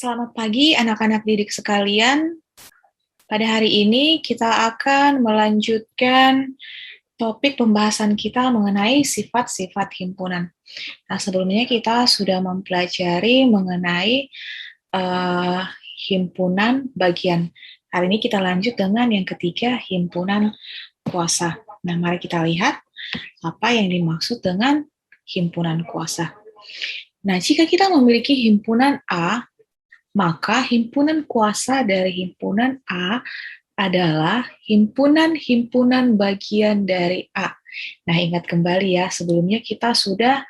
Selamat pagi anak-anak didik sekalian. Pada hari ini kita akan melanjutkan topik pembahasan kita mengenai sifat-sifat himpunan. Nah, sebelumnya kita sudah mempelajari mengenai himpunan bagian. Hari ini kita lanjut dengan yang ketiga, himpunan kuasa. Nah, mari kita lihat apa yang dimaksud dengan himpunan kuasa. Nah, jika kita memiliki himpunan A, maka himpunan kuasa dari himpunan A adalah himpunan-himpunan bagian dari A. Nah, ingat kembali ya, sebelumnya kita sudah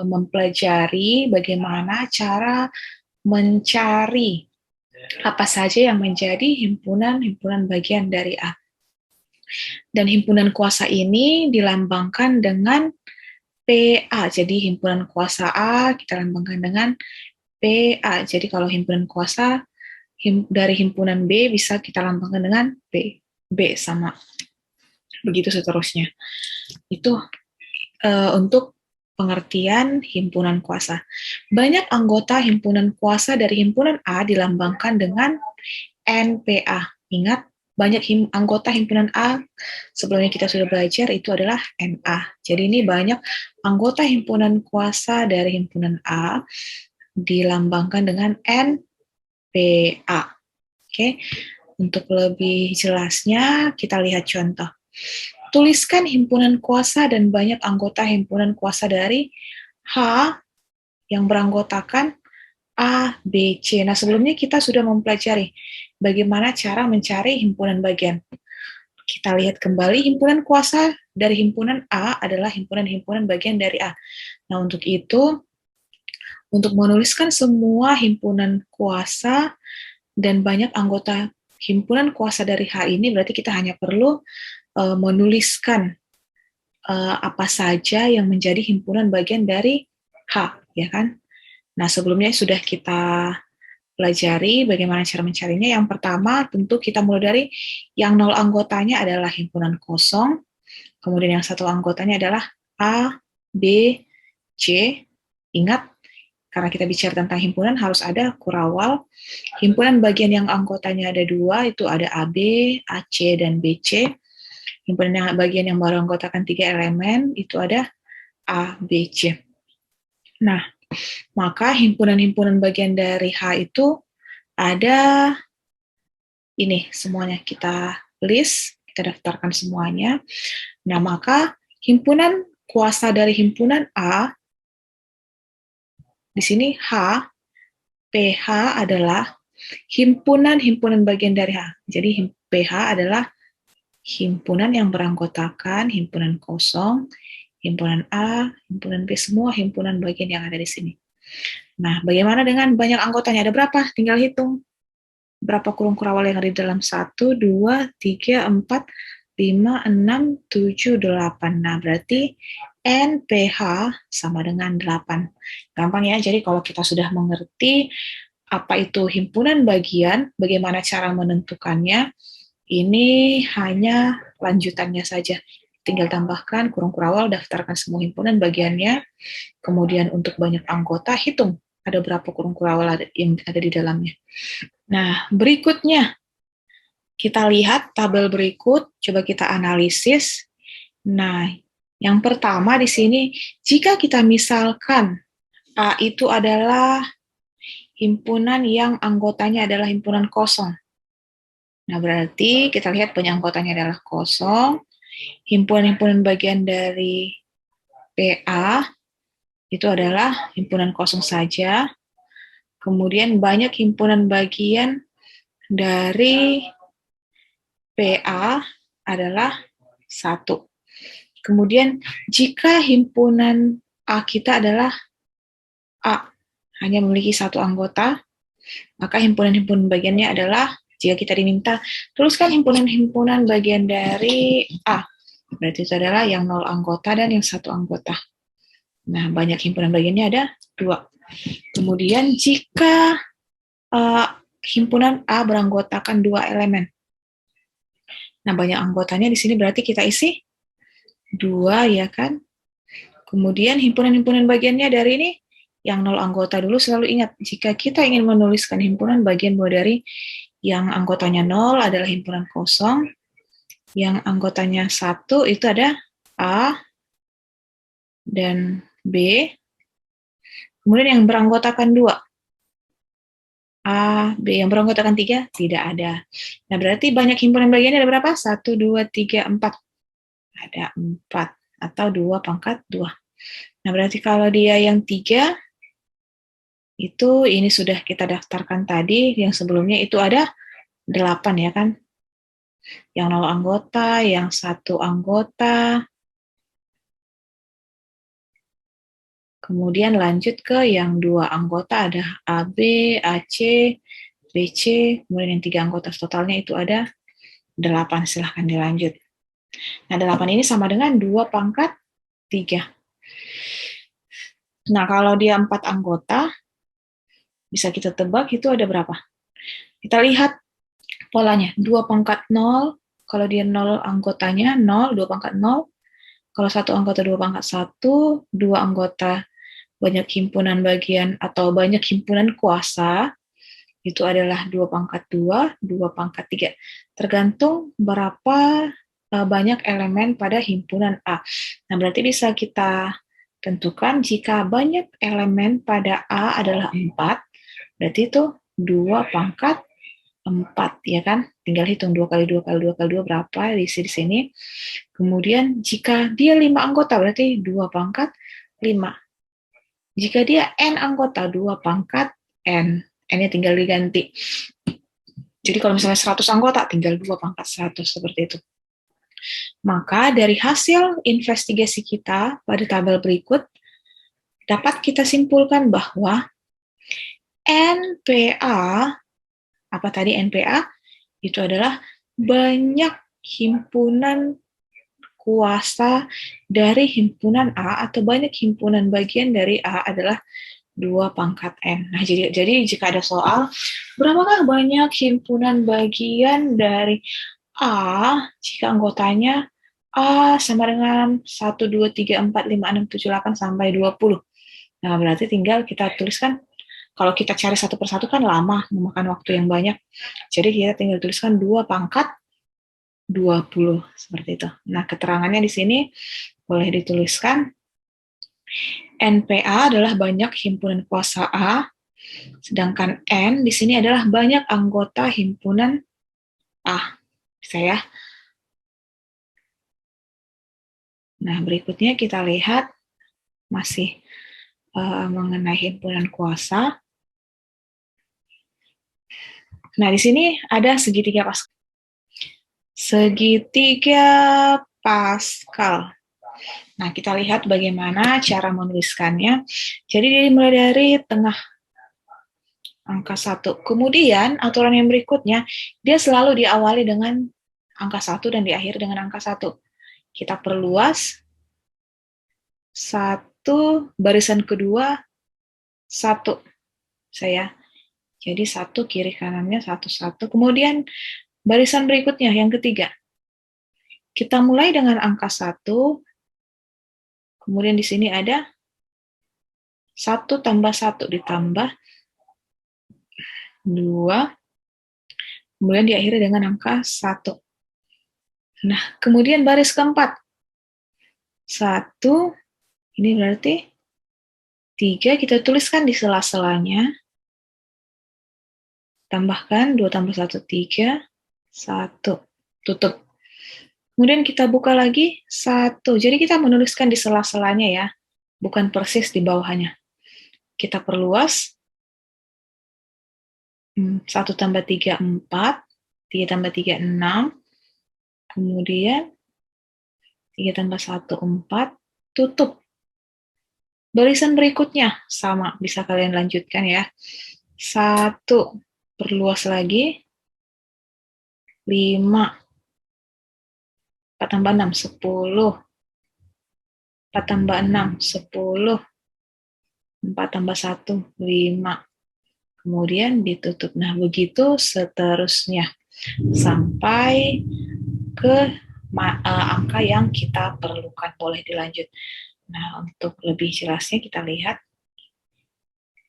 mempelajari bagaimana cara mencari apa saja yang menjadi himpunan-himpunan bagian dari A. Dan himpunan kuasa ini dilambangkan dengan PA. Jadi himpunan kuasa A kita lambangkan dengan PA. Jadi kalau himpunan kuasa dari himpunan B bisa kita lambangkan dengan B. B sama. Begitu seterusnya. Itu untuk pengertian himpunan kuasa. Banyak anggota himpunan kuasa dari himpunan A dilambangkan dengan NPA. Ingat, banyak anggota himpunan A sebelumnya kita sudah belajar itu adalah NA. Jadi ini banyak anggota himpunan kuasa dari himpunan A dilambangkan dengan NPA. Oke, untuk lebih jelasnya kita lihat contoh. Tuliskan himpunan kuasa dan banyak anggota himpunan kuasa dari H yang beranggotakan A, B, C. Nah, sebelumnya kita sudah mempelajari bagaimana cara mencari himpunan bagian. Kita lihat kembali himpunan kuasa dari himpunan A adalah himpunan-himpunan bagian dari A. Nah, untuk itu, untuk menuliskan semua himpunan kuasa dan banyak anggota himpunan kuasa dari H ini, berarti kita hanya perlu menuliskan apa saja yang menjadi himpunan bagian dari H, ya kan? Nah, sebelumnya sudah kita pelajari bagaimana cara mencarinya. Yang pertama, tentu kita mulai dari yang 0 anggotanya adalah himpunan kosong, kemudian yang 1 anggotanya adalah A, B, C. Ingat, karena kita bicara tentang himpunan harus ada kurawal. Himpunan bagian yang anggotanya ada 2, itu ada AB, AC, dan BC. Himpunan yang bagian yang baru anggotakan 3 elemen, itu ada A, B, C. Nah, maka himpunan-himpunan bagian dari H itu ada ini semuanya, kita list, kita daftarkan semuanya. Nah, maka himpunan kuasa dari himpunan A, di sini H, PH adalah himpunan-himpunan bagian dari H. Jadi PH adalah himpunan yang beranggotakan himpunan kosong, himpunan A, himpunan B, semua himpunan bagian yang ada di sini. Nah, bagaimana dengan banyak anggotanya? Ada berapa? Tinggal hitung. Berapa kurung kurawal yang ada di dalam? 1, 2, 3, 4, 5, 6, 7, 8. Nah, berarti NPH sama dengan 8. Gampang ya, jadi kalau kita sudah mengerti apa itu himpunan bagian, bagaimana cara menentukannya, ini hanya lanjutannya saja. Tinggal tambahkan kurung kurawal, daftarkan semua himpunan bagiannya, kemudian untuk banyak anggota, hitung ada berapa kurung kurawal yang ada di dalamnya. Nah, berikutnya, kita lihat tabel berikut, coba kita analisis. Nah, yang pertama di sini, jika kita misalkan A itu adalah himpunan yang anggotanya adalah himpunan kosong. Nah, berarti kita lihat banyak anggotanya adalah kosong. Himpunan-himpunan bagian dari PA itu adalah himpunan kosong saja. Kemudian banyak himpunan bagian dari PA adalah 1. Kemudian jika himpunan A kita adalah A, hanya memiliki 1 anggota, maka himpunan-himpunan bagiannya adalah, jika kita diminta, tuliskan himpunan-himpunan bagian dari A. Berarti itu adalah yang 0 anggota dan yang 1 anggota. Nah, banyak himpunan bagiannya ada 2. Kemudian jika himpunan A beranggotakan 2 elemen. Nah, banyak anggotanya di sini berarti kita isi 2, ya kan? Kemudian himpunan-himpunan bagiannya dari ini yang 0 anggota dulu, selalu ingat, jika kita ingin menuliskan himpunan bagian bawah dari yang anggotanya 0 adalah himpunan kosong, yang anggotanya 1 itu ada A dan B, kemudian yang beranggotakan 2, A, B, yang beranggotakan 3, tidak ada. Nah, berarti banyak himpunan bagiannya ada berapa? 1, 2, 3, 4. Ada 4, atau 2 pangkat 2. Nah, berarti kalau dia yang 3, itu ini sudah kita daftarkan tadi, yang sebelumnya itu ada 8 ya kan? Yang 0 anggota, yang 1 anggota, kemudian lanjut ke yang 2 anggota, ada AB, AC, BC, kemudian yang 3 anggota totalnya itu ada 8, silahkan dilanjut. Nah, 8 ini sama dengan 2 pangkat 3. Nah, kalau dia 4 anggota, bisa kita tebak itu ada berapa? Kita lihat polanya, 2 pangkat 0, kalau dia 0 anggotanya, 0, 2 pangkat 0, kalau 1 anggota 2 pangkat 1, 2 anggota banyak himpunan bagian atau banyak himpunan kuasa, itu adalah 2 pangkat 2, 2 pangkat 3. Tergantung berapa banyak elemen pada himpunan A. Nah, berarti bisa kita tentukan jika banyak elemen pada A adalah 4, berarti itu 2 pangkat 4, ya kan? Tinggal hitung 2 kali 2 kali 2 kali 2 berapa di sini. Kemudian jika dia 5 anggota, berarti 2 pangkat 5. Jika dia N anggota, 2 pangkat N. N-nya tinggal diganti. Jadi kalau misalnya 100 anggota, tinggal 2 pangkat 100, seperti itu. Maka dari hasil investigasi kita pada tabel berikut, dapat kita simpulkan bahwa NPA, apa tadi NPA? Itu adalah banyak himpunan kuasa dari himpunan A atau banyak himpunan bagian dari A adalah 2 pangkat N. Nah, jadi jika ada soal, berapakah banyak himpunan bagian dari A jika anggotanya A sama dengan 1, 2, 3, 4, 5, 6, 7, 8, sampai 20. Nah, berarti tinggal kita tuliskan, kalau kita cari satu persatu kan lama, memakan waktu yang banyak. Jadi kita tinggal tuliskan 2 pangkat 20, seperti itu. Nah, keterangannya di sini boleh dituliskan, NPA adalah banyak himpunan kuasa A, sedangkan N di sini adalah banyak anggota himpunan A. Bisa ya? Nah, berikutnya kita lihat masih mengenai himpunan kuasa. Nah, di sini ada segitiga Pascal. Segitiga Pascal. Nah, kita lihat bagaimana cara menuliskannya. Jadi, dimulai dari tengah angka 1. Kemudian, aturan yang berikutnya, dia selalu diawali dengan angka 1 dan diakhiri dengan angka 1. Kita perluas 1, barisan kedua 1. Jadi 1 kiri kanannya 1. Kemudian barisan berikutnya yang ketiga. Kita mulai dengan angka 1. Kemudian di sini ada 1 tambah 1 ditambah 2. Kemudian diakhiri dengan angka 1. Nah, kemudian baris keempat. 1, ini berarti 3, kita tuliskan di sela-selanya. Tambahkan 2 tambah 1, 3, 1. Tutup. Kemudian kita buka lagi 1. Jadi kita menuliskan di sela-selanya ya, bukan persis di bawahnya. Kita perluas. 1 tambah 3, 4. 3 tambah 3, 6. Kemudian 3 tambah 1, 4. Tutup. Barisan berikutnya sama, bisa kalian lanjutkan ya. 1, perluas lagi. 5. 4 tambah 6, 10. 4 tambah 6, 10. 4 tambah 1, 5. Kemudian ditutup. Nah, begitu seterusnya. Sampai ke angka yang kita perlukan. Boleh dilanjut. Nah, untuk lebih jelasnya kita lihat.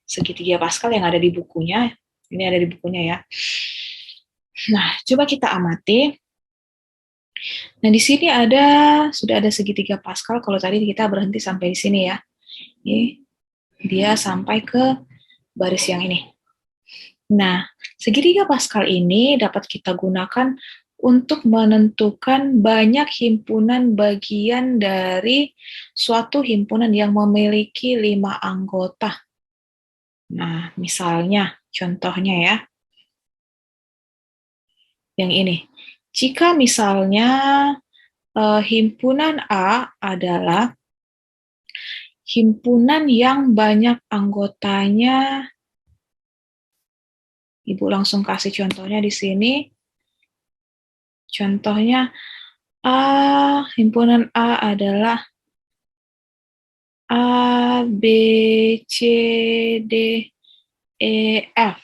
segitiga Pascal yang ada di bukunya. Ini ada di bukunya ya. Nah, coba kita amati. Nah, di sini sudah ada segitiga Pascal. Kalau tadi kita berhenti sampai di sini ya. Ini dia sampai ke baris yang ini. Nah, segitiga Pascal ini dapat kita gunakan untuk menentukan banyak himpunan bagian dari suatu himpunan yang memiliki 5 anggota. Nah, misalnya, contohnya ya, yang ini. Jika misalnya himpunan A adalah himpunan yang banyak anggotanya, Ibu langsung kasih contohnya di sini. Contohnya, himpunan A adalah A, B, C, D, E, F.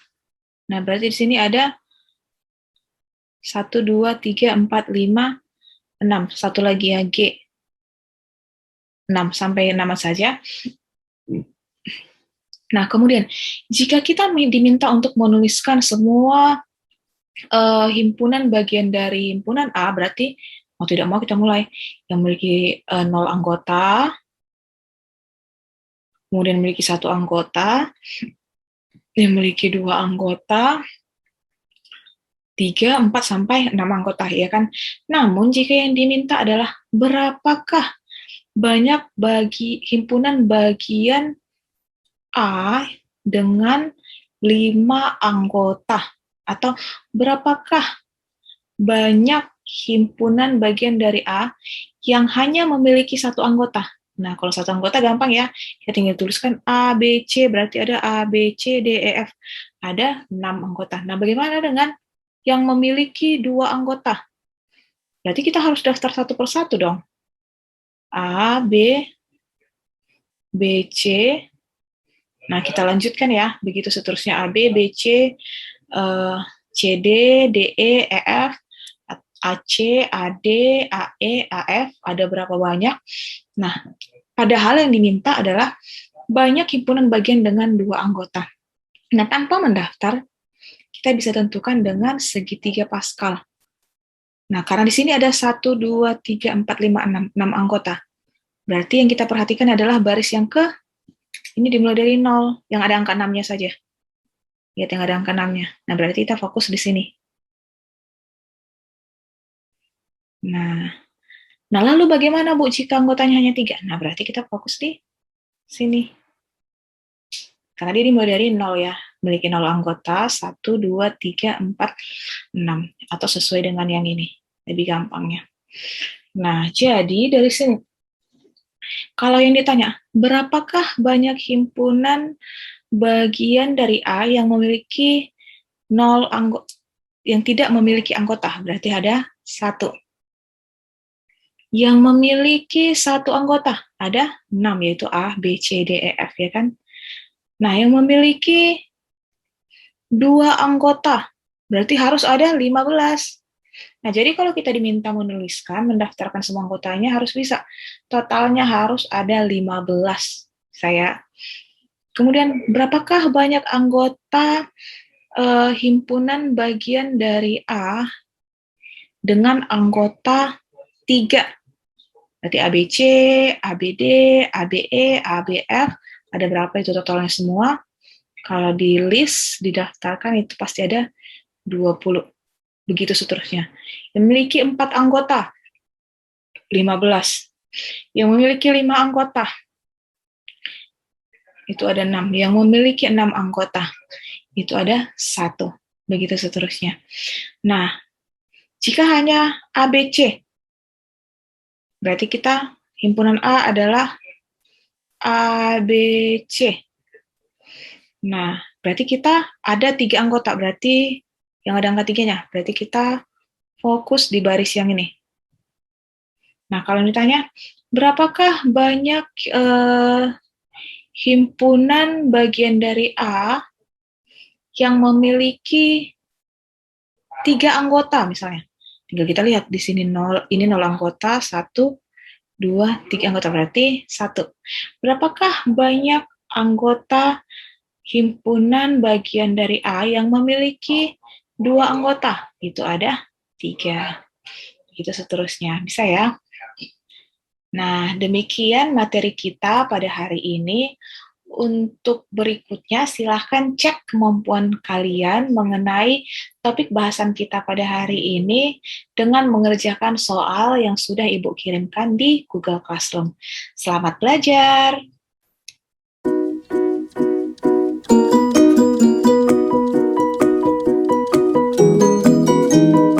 Nah, berarti di sini ada 1, 2, 3, 4, 5, 6. Satu lagi ya, G. 6 sampai 6 saja. Nah, kemudian jika kita diminta untuk menuliskan semua himpunan bagian dari himpunan A, berarti mau tidak mau kita mulai yang memiliki 0 anggota, kemudian memiliki 1 anggota, yang memiliki 2 anggota, 3, 4, sampai 6 anggota, ya kan? Namun, jika yang diminta adalah berapakah banyak himpunan bagian A dengan 5 anggota, atau berapakah banyak himpunan bagian dari A yang hanya memiliki 1 anggota. Nah, kalau 1 anggota gampang ya, kita tinggal tuliskan A, B, C, berarti ada A, B, C, D, E, F. Ada 6 anggota. Nah, bagaimana dengan yang memiliki 2 anggota? Berarti kita harus daftar satu persatu dong. A, B, B, C. Nah, kita lanjutkan ya, begitu seterusnya A, B, B, C, C, D, D, E, E, F, AC, AD, AE, AF, ada berapa banyak? Nah, padahal yang diminta adalah banyak himpunan bagian dengan 2 anggota. Nah, tanpa mendaftar, kita bisa tentukan dengan segitiga Pascal. Nah, karena di sini ada 1, 2, 3, 4, 5, 6, 6 anggota. Berarti yang kita perhatikan adalah baris yang ini dimulai dari 0, yang ada angka 6-nya saja. Lihat yang ada angka 6-nya. Nah, berarti kita fokus di sini. Nah, lalu bagaimana, Bu, jika anggotanya hanya 3? Nah, berarti kita fokus di sini. Karena dia dimulai dari 0 ya. Memiliki 0 anggota, 1, 2, 3, 4, 6. Atau sesuai dengan yang ini. Lebih gampangnya. Nah, jadi dari sini, kalau yang ditanya, berapakah banyak himpunan bagian dari A yang memiliki 0 anggota, yang tidak memiliki anggota? Berarti ada 1. Yang memiliki 1 anggota, ada 6, yaitu A, B, C, D, E, F, ya kan? Nah, yang memiliki 2 anggota, berarti harus ada 15. Nah, jadi kalau kita diminta menuliskan, mendaftarkan semua anggotanya harus bisa. Totalnya harus ada 15. Kemudian, berapakah banyak anggota himpunan bagian dari A dengan anggota 3? Berarti ABC, ABD, ABE, ABF, ada berapa itu totalnya semua? Kalau di list, didaftarkan itu pasti ada 20. Begitu seterusnya. Yang memiliki 4 anggota, 15. Yang memiliki 5 anggota, itu ada 6. Yang memiliki 6 anggota, itu ada 1. Begitu seterusnya. Nah, jika hanya ABC, berarti kita himpunan A adalah ABC. Nah, berarti kita ada 3 anggota, berarti yang ada angka 3-nya, berarti kita fokus di baris yang ini. Nah, kalau ditanya, berapakah banyak himpunan bagian dari A yang memiliki 3 anggota misalnya? Tinggal kita lihat di sini 0, ini 0 anggota, 1, 2, 3 anggota, berarti 1. Berapakah banyak anggota himpunan bagian dari A yang memiliki 2 anggota. Itu ada 3. Begitu seterusnya. Bisa ya? Nah, demikian materi kita pada hari ini. Untuk berikutnya, silahkan cek kemampuan kalian mengenai topik bahasan kita pada hari ini dengan mengerjakan soal yang sudah Ibu kirimkan di Google Classroom. Selamat belajar!